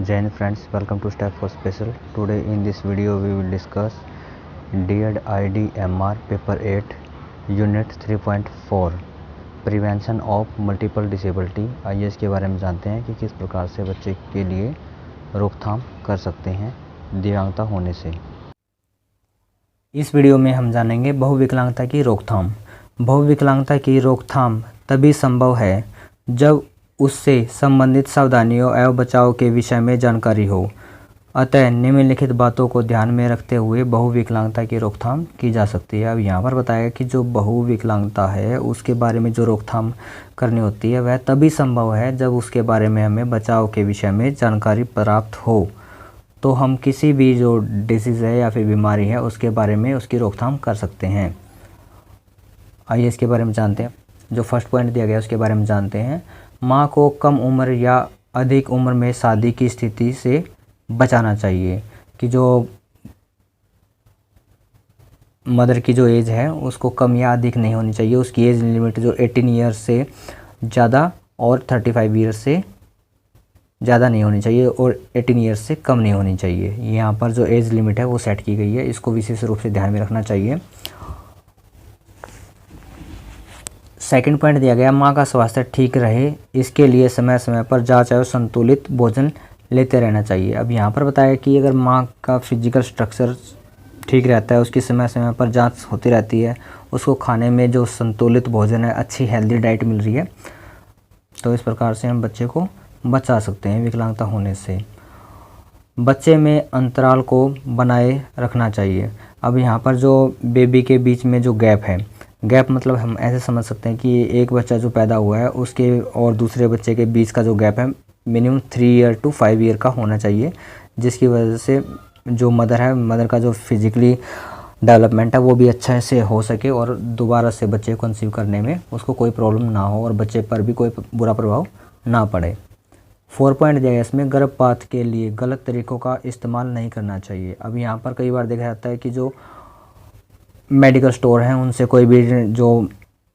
Jain friends, welcome to Step for Special. Today in this video we will discuss DED IDMR paper 8 unit 3.4 prevention of multiple disability. आइए इसके बारे में जानते हैं कि किस प्रकार से बच्चे के लिए रोकथाम कर सकते हैं दिव्यांगता होने से। इस वीडियो में हम जानेंगे बहुविकलांगता की रोकथाम। बहुविकलांगता की रोकथाम तभी संभव है जब उससे संबंधित सावधानियों एवं बचाव के विषय में जानकारी हो। अतः निम्नलिखित बातों को ध्यान में रखते हुए बहुविकलांगता की रोकथाम की जा सकती है। अब यहाँ पर बताया कि जो बहुविकलांगता है उसके बारे में जो रोकथाम करनी होती है वह तभी संभव है जब उसके बारे में हमें बचाव के विषय में जानकारी प्राप्त हो। तो हम किसी भी जो डिसीज़ है या फिर बीमारी है उसके बारे में उसकी रोकथाम कर सकते हैं। आइए इसके बारे में जानते हैं। जो फर्स्ट पॉइंट दिया गया उसके बारे में जानते हैं। माँ को कम उम्र या अधिक उम्र में शादी की स्थिति से बचाना चाहिए कि जो मदर की जो एज है उसको कम या अधिक नहीं होनी चाहिए। उसकी एज लिमिट जो 18 ईयर्स से ज़्यादा और 35 ईयर्स से ज़्यादा नहीं होनी चाहिए और 18 ईयर्स से कम नहीं होनी चाहिए। यहाँ पर जो एज लिमिट है वो सेट की गई है, इसको विशेष रूप से ध्यान में रखना चाहिए। सेकंड पॉइंट दिया गया, माँ का स्वास्थ्य ठीक रहे इसके लिए समय समय पर जांच और संतुलित भोजन लेते रहना चाहिए। अब यहाँ पर बताया कि अगर माँ का फिजिकल स्ट्रक्चर ठीक रहता है, उसकी समय समय पर जांच होती रहती है, उसको खाने में जो संतुलित भोजन है, अच्छी हेल्दी डाइट मिल रही है, तो इस प्रकार से हम बच्चे को बचा सकते हैं विकलांगता होने से। बच्चे में अंतराल को बनाए रखना चाहिए। अब यहाँ पर जो बेबी के बीच में जो गैप है, गैप मतलब हम ऐसे समझ सकते हैं कि एक बच्चा जो पैदा हुआ है उसके और दूसरे बच्चे के बीच का जो गैप है मिनिमम 3 ईयर टू 5 ईयर का होना चाहिए, जिसकी वजह से जो मदर है, मदर का जो फिजिकली डेवलपमेंट है वो भी अच्छा से हो सके और दोबारा से बच्चे को कंसीव करने में उसको कोई प्रॉब्लम ना हो और बच्चे पर भी कोई बुरा प्रभाव ना पड़े। 4 पॉइंट दिया गया इसमें, गर्भपात के लिए गलत तरीक़ों का इस्तेमाल नहीं करना चाहिए। अब यहाँ पर कई बार देखा जाता है कि जो मेडिकल स्टोर हैं उनसे कोई भी जो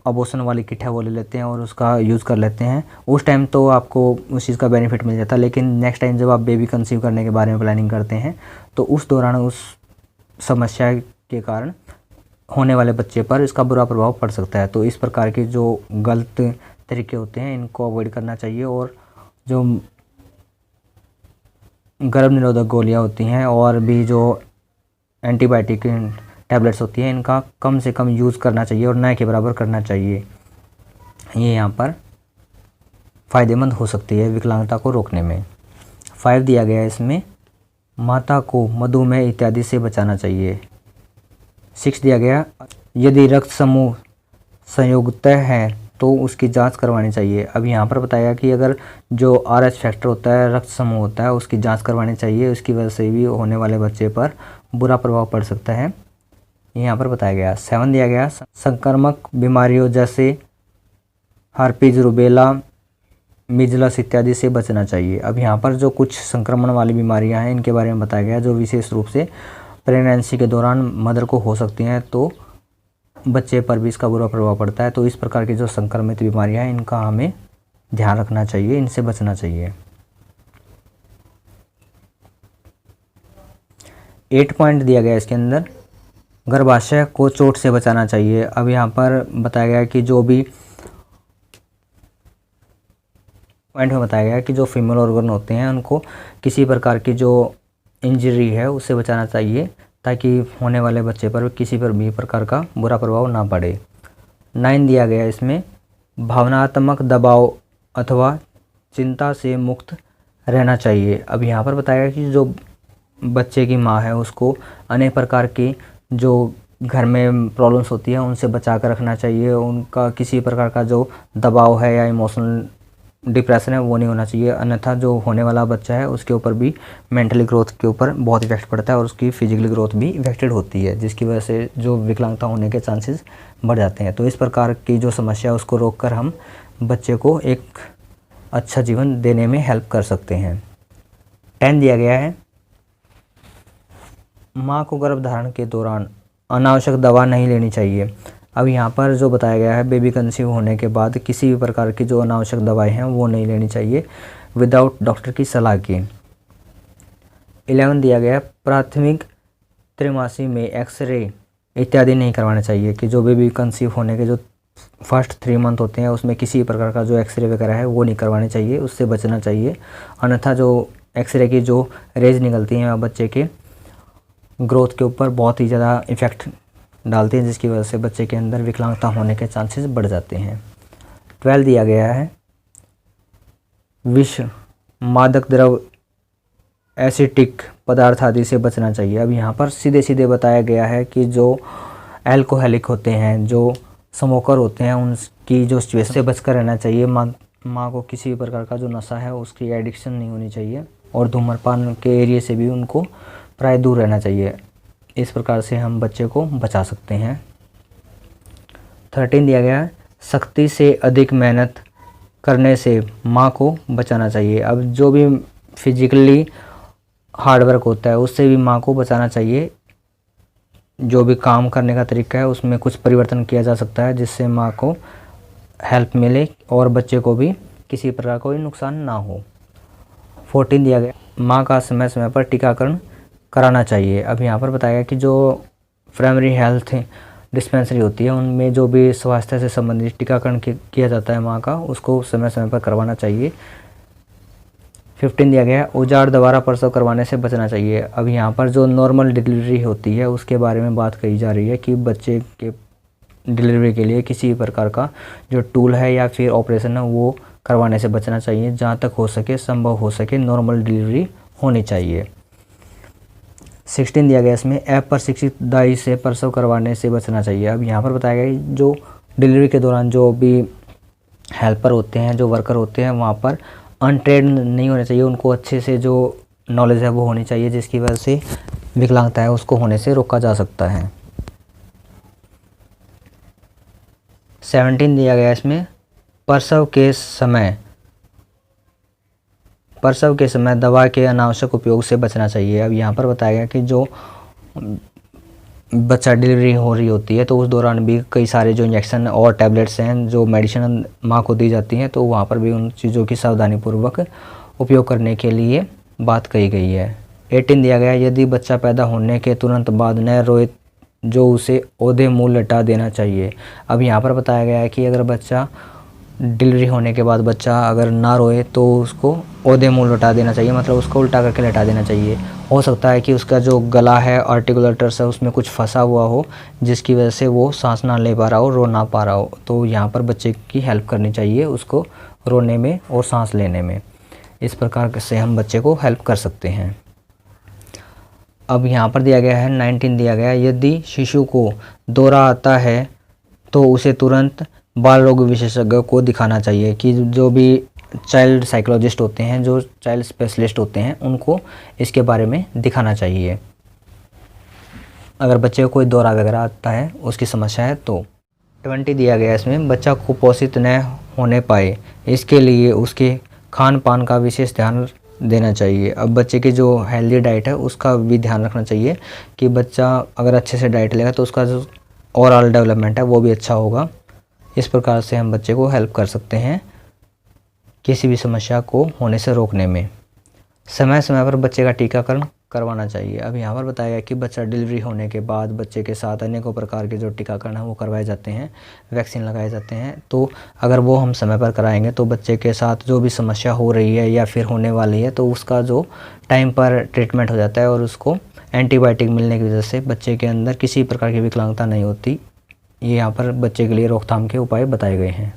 अबॉर्शन वाली किट है वो ले लेते हैं और उसका यूज़ कर लेते हैं। उस टाइम तो आपको उस चीज़ का बेनिफिट मिल जाता है, लेकिन नेक्स्ट टाइम जब आप बेबी कंसीव करने के बारे में प्लानिंग करते हैं तो उस दौरान उस समस्या के कारण होने वाले बच्चे पर इसका बुरा प्रभाव पड़ सकता है। तो इस प्रकार के जो गलत तरीके होते हैं इनको अवॉइड करना चाहिए और जो गर्भ निरोधक गोलियाँ होती हैं और भी जो एंटीबायोटिक टैबलेट्स होती हैं इनका कम से कम यूज़ करना चाहिए और न के बराबर करना चाहिए। ये यहाँ पर फ़ायदेमंद हो सकती है विकलांगता को रोकने में। 5 दिया गया है इसमें, माता को मधुमेह इत्यादि से बचाना चाहिए। 6 दिया गया, यदि रक्त समूह संयोगतः है तो उसकी जांच करवानी चाहिए। अब यहाँ पर बताया कि अगर जो RH फैक्टर होता है, रक्त समूह होता है, उसकी जांच करवानी चाहिए। उसकी वजह से भी होने वाले बच्चे पर बुरा प्रभाव पड़ सकता है, यहाँ पर बताया गया। 7 दिया गया, संक्रामक बीमारियों जैसे हर्पीज, रूबेला, मिजलस इत्यादि से बचना चाहिए। अब यहाँ पर जो कुछ संक्रमण वाली बीमारियाँ हैं इनके बारे में बताया गया जो विशेष रूप से प्रेगनेंसी के दौरान मदर को हो सकती हैं, तो बच्चे पर भी इसका बुरा प्रभाव पड़ता है। तो इस प्रकार की जो संक्रमित बीमारियाँ हैं इनका हमें ध्यान रखना चाहिए, इनसे बचना चाहिए। 8 पॉइंट दिया गया इसके अंदर, गर्भाशय को चोट से बचाना चाहिए। अब यहाँ पर बताया गया कि जो भी पॉइंट में बताया गया कि जो फीमेल ऑर्गन होते हैं उनको किसी प्रकार की जो इंजरी है उससे बचाना चाहिए ताकि होने वाले बच्चे पर किसी पर भी प्रकार का बुरा प्रभाव ना पड़े। 9 दिया गया इसमें, भावनात्मक दबाव अथवा चिंता से मुक्त रहना चाहिए। अब यहाँ पर बताया गया कि जो बच्चे की माँ है उसको अनेक प्रकार की जो घर में प्रॉब्लम्स होती है उनसे बचा कर रखना चाहिए। उनका किसी प्रकार का जो दबाव है या इमोशनल डिप्रेशन है वो नहीं होना चाहिए, अन्यथा जो होने वाला बच्चा है उसके ऊपर भी मेंटली ग्रोथ के ऊपर बहुत इफेक्ट पड़ता है और उसकी फिजिकली ग्रोथ भी इफेक्टेड होती है, जिसकी वजह से जो विकलांगता होने के चांसेस बढ़ जाते हैं। तो इस प्रकार की जो समस्या है उसको रोककर हम बच्चे को एक अच्छा जीवन देने में हेल्प कर सकते हैं। 10 दिया गया है, माँ को गर्भधारण के दौरान अनावश्यक दवा नहीं लेनी चाहिए। अब यहाँ पर जो बताया गया है, बेबी कंसीव होने के बाद किसी भी प्रकार की जो अनावश्यक दवाएं हैं वो नहीं लेनी चाहिए विदाउट डॉक्टर की सलाह के। 11 दिया गया प्राथमिक त्रैमासिक में एक्सरे इत्यादि नहीं करवाना चाहिए, कि जो बेबी कंसीव होने के जो फर्स्ट 3 मंथ होते हैं उसमें किसी प्रकार का जो एक्सरे वगैरह है वो नहीं करवाने चाहिए, उससे बचना चाहिए। अन्यथा जो एक्सरे की जो रेज निकलती हैं बच्चे के ग्रोथ के ऊपर बहुत ही ज़्यादा इफ़ेक्ट डालती हैं, जिसकी वजह से बच्चे के अंदर विकलांगता होने के चांसेस बढ़ जाते हैं। 12 दिया गया है विष, मादक द्रव, एसिटिक पदार्थ आदि से बचना चाहिए। अब यहाँ पर सीधे सीधे बताया गया है कि जो एल्कोहलिक होते हैं, जो स्मोकर होते हैं, उनकी जो सिचुएशन से बचकर रहना चाहिए। माँ को किसी भी प्रकार का जो नशा है उसकी एडिक्शन नहीं होनी चाहिए, और धूम्रपान के एरिया से भी उनको प्राय दूर रहना चाहिए। इस प्रकार से हम बच्चे को बचा सकते हैं। 13 दिया गया है सख्ती से अधिक मेहनत करने से माँ को बचाना चाहिए। अब जो भी फिजिकली हार्डवर्क होता है उससे भी माँ को बचाना चाहिए। जो भी काम करने का तरीका है उसमें कुछ परिवर्तन किया जा सकता है, जिससे माँ को हेल्प मिले और बच्चे को भी किसी प्रकार कोई नुकसान ना हो। 14 दिया गया माँ का समय समय पर टीकाकरण कराना चाहिए। अब यहाँ पर बताया गया कि जो प्राइमरी हेल्थ डिस्पेंसरी होती है उनमें जो भी स्वास्थ्य से संबंधित टीकाकरण किया जाता है माँ का, उसको समय समय पर करवाना चाहिए। 15 दिया गया उजाड़ दोबारा प्रसव करवाने से बचना चाहिए। अब यहाँ पर जो नॉर्मल डिलीवरी होती है उसके बारे में बात कही जा रही है कि बच्चे के डिलीवरी के लिए किसी प्रकार का जो टूल है या फिर ऑपरेशन है वो करवाने से बचना चाहिए। जहाँ तक हो सके, संभव हो सके, नॉर्मल डिलीवरी होनी चाहिए। 16 दिया गया इसमें अप्रशिक्षित दाई से प्रसव करवाने से बचना चाहिए। अब यहाँ पर बताया गया जो डिलीवरी के दौरान जो भी हेल्पर होते हैं, जो वर्कर होते हैं, वहाँ पर अनट्रेंड नहीं होने चाहिए। उनको अच्छे से जो नॉलेज है वो होनी चाहिए, जिसकी वजह से विकलांगता है उसको होने से रोका जा सकता है। 17 दिया गया इसमें प्रसव के समय दवा के अनावश्यक उपयोग से बचना चाहिए। अब यहाँ पर बताया गया कि जो बच्चा डिलीवरी हो रही होती है तो उस दौरान भी कई सारे जो इंजेक्शन और टैबलेट्स हैं, जो मेडिसिन माँ को दी जाती हैं, तो वहाँ पर भी उन चीज़ों की सावधानीपूर्वक उपयोग करने के लिए बात कही गई है। 18 दिया गया यदि बच्चा पैदा होने के तुरंत बाद न रोए जो उसे औधे मुँह लटा देना चाहिए। अब यहाँ पर बताया गया है कि अगर बच्चा डिलीवरी होने के बाद बच्चा अगर ना रोए तो उसको औधे मुँह लटा देना चाहिए, मतलब उसको उल्टा करके लटा देना चाहिए। हो सकता है कि उसका जो गला है, आर्टिकुलेटर्स है, उसमें कुछ फंसा हुआ हो, जिसकी वजह से वो सांस ना ले पा रहा हो, रो ना पा रहा हो। तो यहाँ पर बच्चे की हेल्प करनी चाहिए उसको रोने में और सांस लेने में। इस प्रकार से हम बच्चे को हेल्प कर सकते हैं। अब यहाँ पर दिया गया है 19 दिया गया यदि शिशु को दौरा आता है तो उसे तुरंत बाल रोग विशेषज्ञ को दिखाना चाहिए। कि जो भी चाइल्ड साइकोलॉजिस्ट होते हैं, जो चाइल्ड स्पेशलिस्ट होते हैं, उनको इसके बारे में दिखाना चाहिए अगर बच्चे को कोई दौरा वगैरह आता है, उसकी समस्या है तो। 20 दिया गया इसमें बच्चा कुपोषित न होने पाए इसके लिए उसके खान पान का विशेष ध्यान देना चाहिए। अब बच्चे की जो हेल्दी डाइट है उसका भी ध्यान रखना चाहिए कि बच्चा अगर अच्छे से डाइट लेगा तो उसका जो ओवरऑल डेवलपमेंट है वो भी अच्छा होगा। इस प्रकार से हम बच्चे को हेल्प कर सकते हैं किसी भी समस्या को होने से रोकने में। समय समय पर बच्चे का टीकाकरण करवाना चाहिए। अब यहाँ पर बताया गया कि बच्चा डिलीवरी होने के बाद बच्चे के साथ अनेकों प्रकार के जो टीकाकरण है वो करवाए जाते हैं, वैक्सीन लगाए जाते हैं। तो अगर वो हम समय पर कराएंगे तो बच्चे के साथ जो भी समस्या हो रही है या फिर होने वाली है तो उसका जो टाइम पर ट्रीटमेंट हो जाता है और उसको एंटीबायोटिक मिलने की वजह से बच्चे के अंदर किसी प्रकार की विकलांगता नहीं होती। ये यहाँ पर बच्चे के लिए रोकथाम के उपाय बताए गए हैं।